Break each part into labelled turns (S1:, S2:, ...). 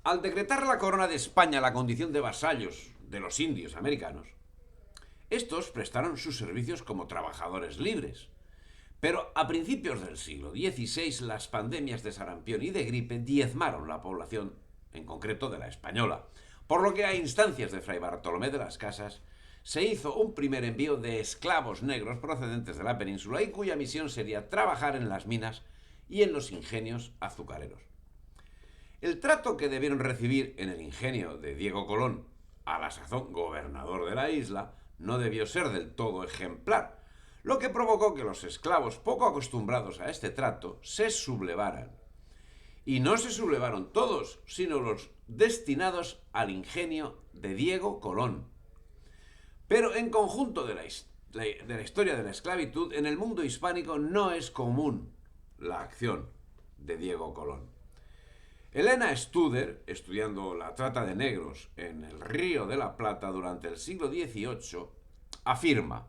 S1: Al decretar la corona de España la condición de vasallos de los indios americanos, estos prestaron sus servicios como trabajadores libres. Pero a principios del siglo XVI las pandemias de sarampión y de gripe diezmaron la población, en concreto de la española, por lo que a instancias de Fray Bartolomé de las Casas se hizo un primer envío de esclavos negros procedentes de la península y cuya misión sería trabajar en las minas y en los ingenios azucareros. El trato que debieron recibir en el ingenio de Diego Colón, a la sazón gobernador de la isla, no debió ser del todo ejemplar, lo que provocó que los esclavos poco acostumbrados a este trato se sublevaran. Y no se sublevaron todos, sino los destinados al ingenio de Diego Colón. Pero en conjunto de la historia de la esclavitud, en el mundo hispánico no es común la acción de Diego Colón. Elena Studer, estudiando la trata de negros en el Río de la Plata durante el siglo XVIII, afirma: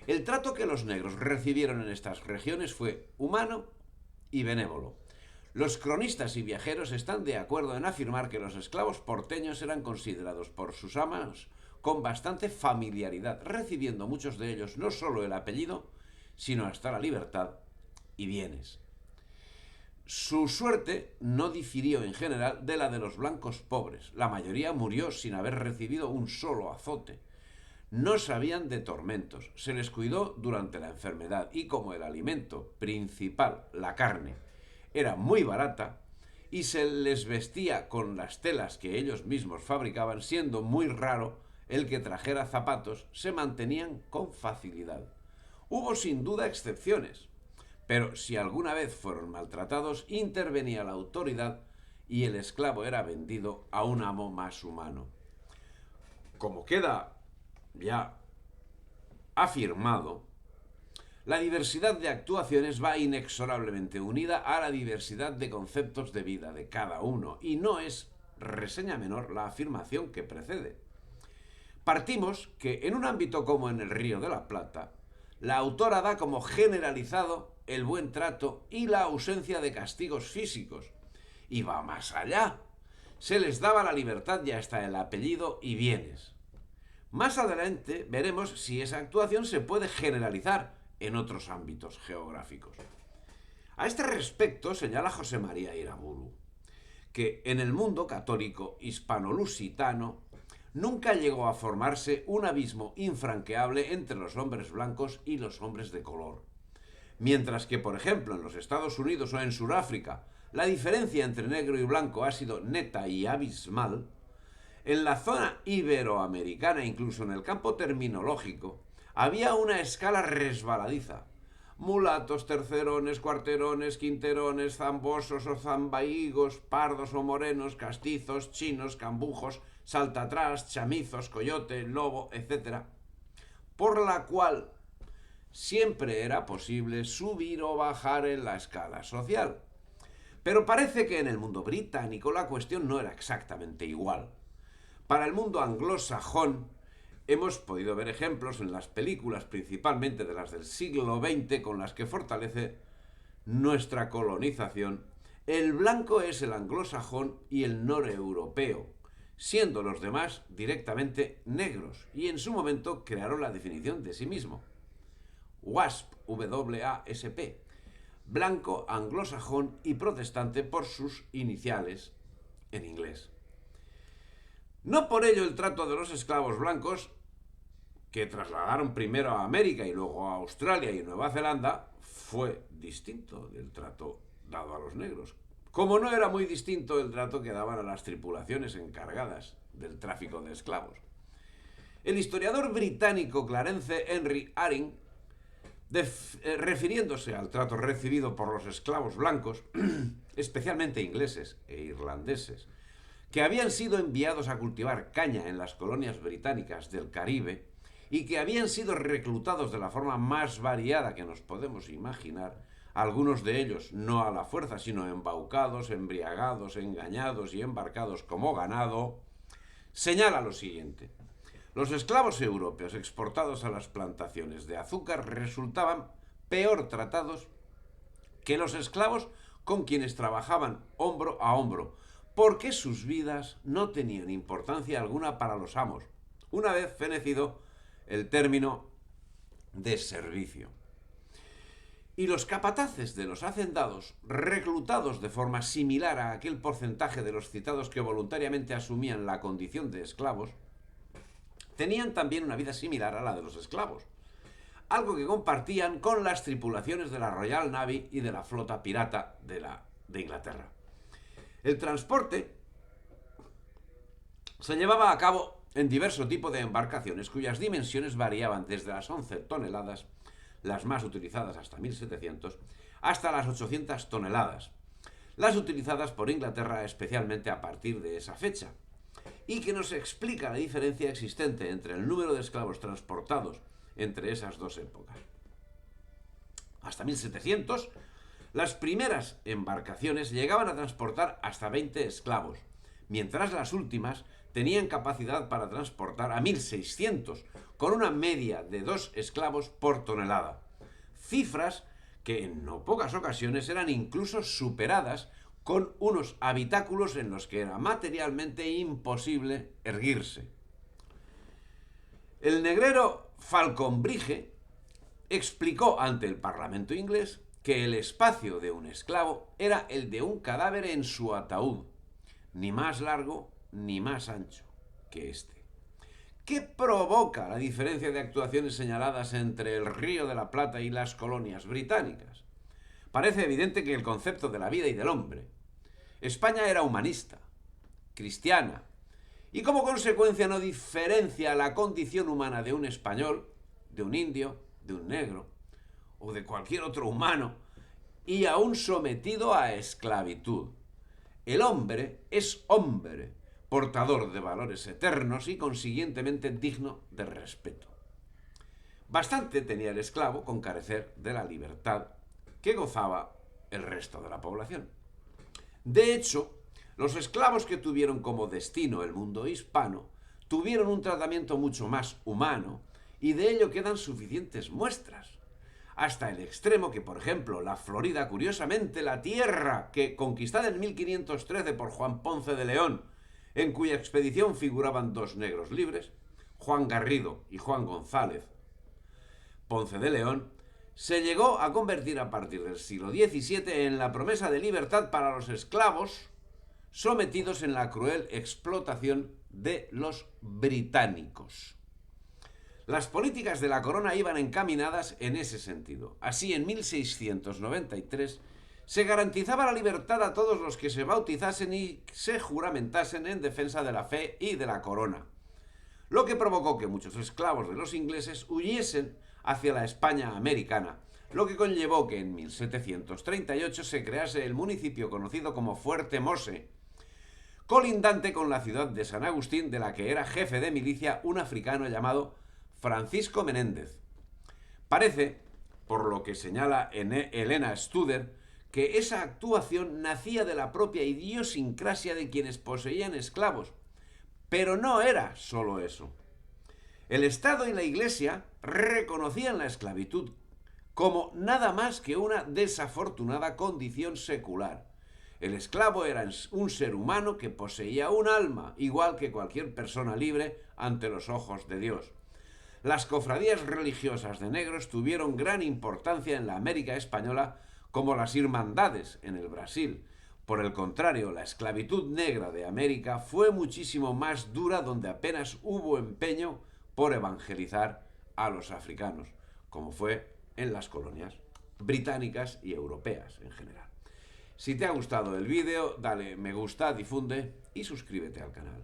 S1: el trato que los negros recibieron en estas regiones fue humano y benévolo. Los cronistas y viajeros están de acuerdo en afirmar que los esclavos porteños eran considerados por sus amos con bastante familiaridad, recibiendo muchos de ellos no solo el apellido, sino hasta la libertad y bienes. Su suerte no difirió en general de la de los blancos pobres. La mayoría murió sin haber recibido un solo azote. No sabían de tormentos, se les cuidó durante la enfermedad y como el alimento principal, la carne, era muy barata y se les vestía con las telas que ellos mismos fabricaban, siendo muy raro el que trajera zapatos, se mantenían con facilidad. Hubo sin duda excepciones, pero si alguna vez fueron maltratados, intervenía la autoridad y el esclavo era vendido a un amo más humano. Como queda ya afirmado, la diversidad de actuaciones va inexorablemente unida a la diversidad de conceptos de vida de cada uno, y no es reseña menor la afirmación que precede. Partimos que en un ámbito como en el Río de la Plata, la autora da como generalizado el buen trato y la ausencia de castigos físicos, y va más allá. Se les daba la libertad y hasta el apellido y bienes. Más adelante veremos si esa actuación se puede generalizar en otros ámbitos geográficos. A este respecto señala José María Iraburu que en el mundo católico hispano-lusitano nunca llegó a formarse un abismo infranqueable entre los hombres blancos y los hombres de color. Mientras que, por ejemplo, en los Estados Unidos o en Sudáfrica, la diferencia entre negro y blanco ha sido neta y abismal, en la zona iberoamericana, incluso en el campo terminológico, había una escala resbaladiza. Mulatos, tercerones, cuarterones, quinterones, zambosos o zambaigos, pardos o morenos, castizos, chinos, cambujos, saltatrás, chamizos, coyote, lobo, etc. Por la cual siempre era posible subir o bajar en la escala social. Pero parece que en el mundo británico la cuestión no era exactamente igual. Para el mundo anglosajón hemos podido ver ejemplos en las películas, principalmente de las del siglo XX, con las que fortalece nuestra colonización. El blanco es el anglosajón y el noreuropeo, siendo los demás directamente negros, y en su momento crearon la definición de sí mismo. WASP, W-A-S-P, blanco, anglosajón y protestante por sus iniciales en inglés. No por ello el trato de los esclavos blancos, que trasladaron primero a América y luego a Australia y Nueva Zelanda, fue distinto del trato dado a los negros, como no era muy distinto el trato que daban a las tripulaciones encargadas del tráfico de esclavos. El historiador británico Clarence Henry Aring, refiriéndose al trato recibido por los esclavos blancos, especialmente ingleses e irlandeses, que habían sido enviados a cultivar caña en las colonias británicas del Caribe y que habían sido reclutados de la forma más variada que nos podemos imaginar, algunos de ellos no a la fuerza, sino embaucados, embriagados, engañados y embarcados como ganado, señala lo siguiente: los esclavos europeos exportados a las plantaciones de azúcar resultaban peor tratados que los esclavos con quienes trabajaban hombro a hombro, porque sus vidas no tenían importancia alguna para los amos, una vez fenecido el término de servicio. Y los capataces de los hacendados, reclutados de forma similar a aquel porcentaje de los citados que voluntariamente asumían la condición de esclavos, tenían también una vida similar a la de los esclavos, algo que compartían con las tripulaciones de la Royal Navy y de la flota pirata de Inglaterra. El transporte se llevaba a cabo en diverso tipo de embarcaciones cuyas dimensiones variaban desde las 11 toneladas, las más utilizadas hasta 1700, hasta las 800 toneladas, las utilizadas por Inglaterra especialmente a partir de esa fecha, y que nos explica la diferencia existente entre el número de esclavos transportados entre esas dos épocas. Hasta 1700, las primeras embarcaciones llegaban a transportar hasta 20 esclavos, mientras las últimas tenían capacidad para transportar a 1600, con una media de 2 esclavos por tonelada. Cifras que en no pocas ocasiones eran incluso superadas con unos habitáculos en los que era materialmente imposible erguirse. El negrero Falconbridge explicó ante el Parlamento inglés que el espacio de un esclavo era el de un cadáver en su ataúd, ni más largo ni más ancho que este. ¿Qué provoca la diferencia de actuaciones señaladas entre el Río de la Plata y las colonias británicas? Parece evidente que el concepto de la vida y del hombre. España era humanista, cristiana, y como consecuencia no diferencia la condición humana de un español, de un indio, de un negro o de cualquier otro humano, y aún sometido a esclavitud. El hombre es hombre, portador de valores eternos y consiguientemente digno de respeto. Bastante tenía el esclavo con carecer de la libertad que gozaba el resto de la población. De hecho, los esclavos que tuvieron como destino el mundo hispano tuvieron un tratamiento mucho más humano, y de ello quedan suficientes muestras, hasta el extremo que, por ejemplo, la Florida, curiosamente la tierra que conquistada en 1513 por Juan Ponce de León, en cuya expedición figuraban 2 negros libres, Juan Garrido y Juan González Ponce de León, se llegó a convertir a partir del siglo XVII en la promesa de libertad para los esclavos sometidos en la cruel explotación de los británicos. Las políticas de la corona iban encaminadas en ese sentido. Así, en 1693 se garantizaba la libertad a todos los que se bautizasen y se juramentasen en defensa de la fe y de la corona, lo que provocó que muchos esclavos de los ingleses huyesen hacia la España americana, lo que conllevó que en 1738 se crease el municipio conocido como Fuerte Mose, colindante con la ciudad de San Agustín, de la que era jefe de milicia un africano llamado Francisco Menéndez. Parece, por lo que señala Elena Studer, que esa actuación nacía de la propia idiosincrasia de quienes poseían esclavos, pero no era solo eso. El Estado y la Iglesia reconocían la esclavitud como nada más que una desafortunada condición secular. El esclavo era un ser humano que poseía un alma, igual que cualquier persona libre ante los ojos de Dios. Las cofradías religiosas de negros tuvieron gran importancia en la América española, como las hermandades en el Brasil. Por el contrario, la esclavitud negra de América fue muchísimo más dura, donde apenas hubo empeño por evangelizar a los africanos, como fue en las colonias británicas y europeas en general. Si te ha gustado el vídeo, dale me gusta, difunde y suscríbete al canal.